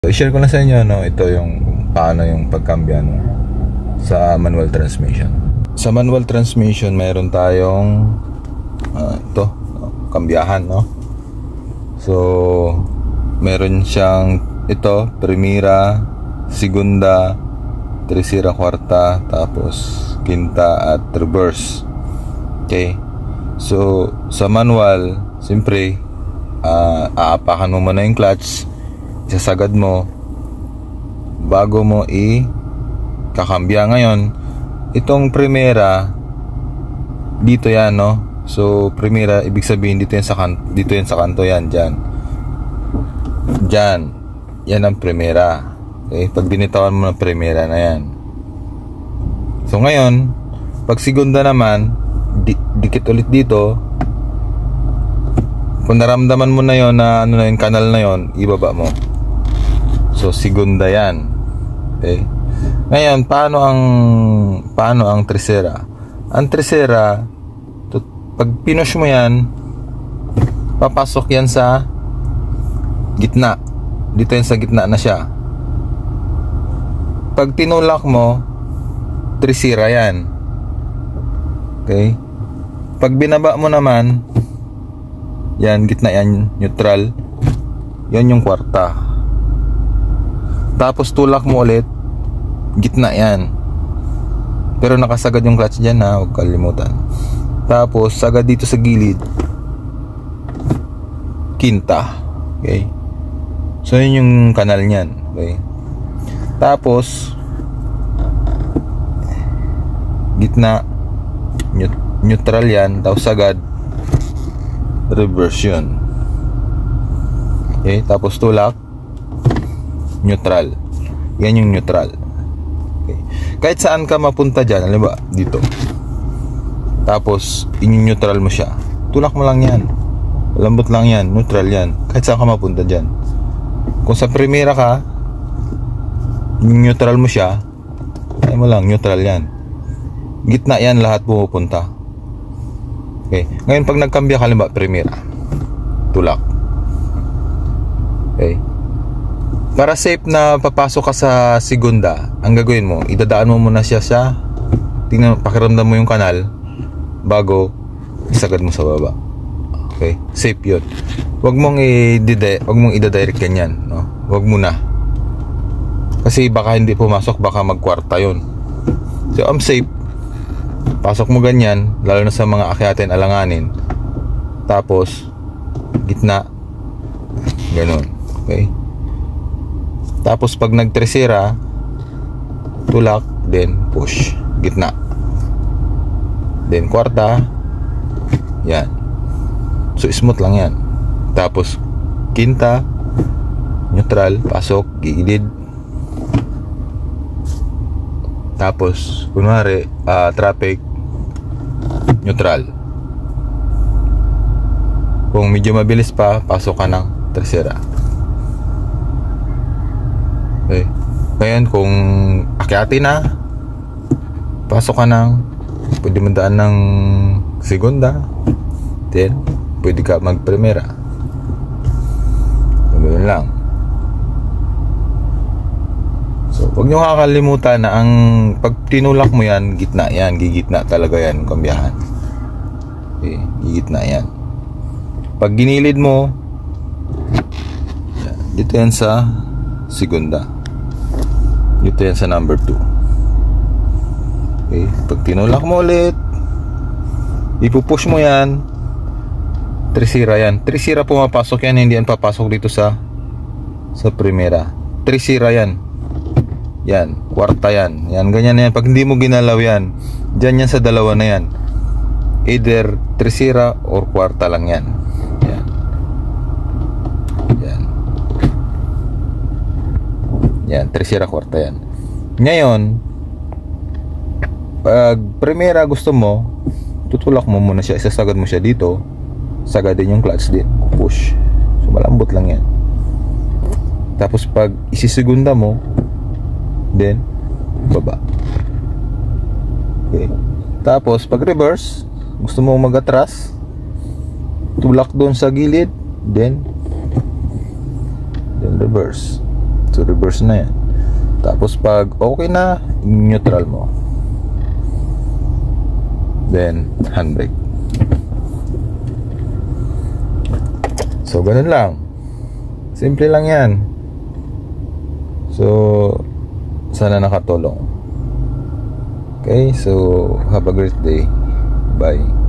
I-share ko na sa inyo ito yung paano yung pagkambya sa manual transmission. Sa manual transmission mayroon tayong ito, kambyahan, no? So meron siyang ito, primera, segunda, tercera, cuarta, tapos quinta at reverse. Okay? So sa manual, siyempre aapakan mo muna yung clutch, isasagad mo bago mo kakambya. Ngayon itong primera dito yan, no? So primera ibig sabihin dito yan sa kanto yan, dyan yan ang primera. Okay? Pag binitawan mo ng primera na yan. So ngayon pag segunda naman, dikit ulit dito. Kung naramdaman mo na yon na na yung kanal na yon, ibaba mo. So segunda yan. Okay? Ngayon paano ang tercera? Ang tercera, pag pinush mo yan, papasok yan sa gitna. Dito yan sa gitna na siya. Pag tinulak mo, tercera yan. Okay? Pag binaba mo naman, yan, gitna yan, neutral. Yan yung kwarta. Tapos tulak mo ulit, gitna yan. Pero nakasagad yung clutch dyan, ha, huwag kalimutan. Tapos sagad dito sa gilid, quinta. Okay? So yun yung kanal nyan. Okay? Tapos gitna, neutral yan. Tapos sagad, reverse yun. Okay? Tapos tulak, neutral. Yan yung neutral. Okay. Kahit saan ka mapunta dyan, alam ba, dito. Tapos in-neutral mo siya, tulak mo lang yan, lambot lang yan, neutral yan. Kahit saan ka mapunta dyan. Kung sa primera ka, neutral mo siya, ay mo lang, neutral yan. Gitna yan, lahat pumupunta. Okay. Ngayon pag nagkambya ka, alam ba, primera, tulak. Okay. Para safe na papasok ka sa segunda, ang gagawin mo, idadaan mo muna siya sa, tingnan, pakiramdam mo yung kanal bago isagad mo sa baba. Okay? Safe yun. Huwag mong i-direct ganyan, no? Huwag mo na. Kasi baka hindi pumasok, baka magkwarta yun. So I'm safe. Pasok mo ganyan, lalo na sa mga akyatin, alanganin. Tapos gitna, ganun. Okay? Tapos pag nag-tercera, tulak, then push, gitna. Then kwarta, yan. So smooth lang yan. Tapos quinta, neutral, pasok, gilid. Tapos kunwari traffic, neutral. Kung medyo mabilis pa, pasok ka ng tercera. Okay. Ngayon kung akyati na, pasok ka ng, pwede mandaan ng segunda, then pwede ka mag primera. Ganoon lang. So huwag nyo kakalimutan na ang pag tinulak mo yan, gitna yan, gigitna talaga yan, kambiyahan. Okay, gigitna yan. Pag ginilid mo, yan, dito yan sa segunda, dito yan sa number 2. Okay, pag tinulak mo ulit, ipupush mo yan, tercera yan. Tercera pumapasok yan, hindi yan papasok dito sa primera. Tercera yan. Yan, kwarta yan. Yan, ganyan yan. Pag hindi mo ginalaw yan, dyan yan sa dalawa na yan. Either tercera or kwarta lang yan. Yan. Yan. Yan, tercera, kwarta yan. Ngayon, pag primera gusto mo, tutulak mo muna siya, isasagad mo siya dito, sagadin yung clutch din, push. So malambot lang yan. Tapos pag isisegunda mo, then baba. Okay. Tapos pag reverse, gusto mo mag-atras, tulak doon sa gilid, then reverse. So reverse na yan. Tapos pag okay na, neutral mo. Then handbrake. So ganun lang. Simple lang yan. So sana nakatulong. Okay, so have a great day. Bye.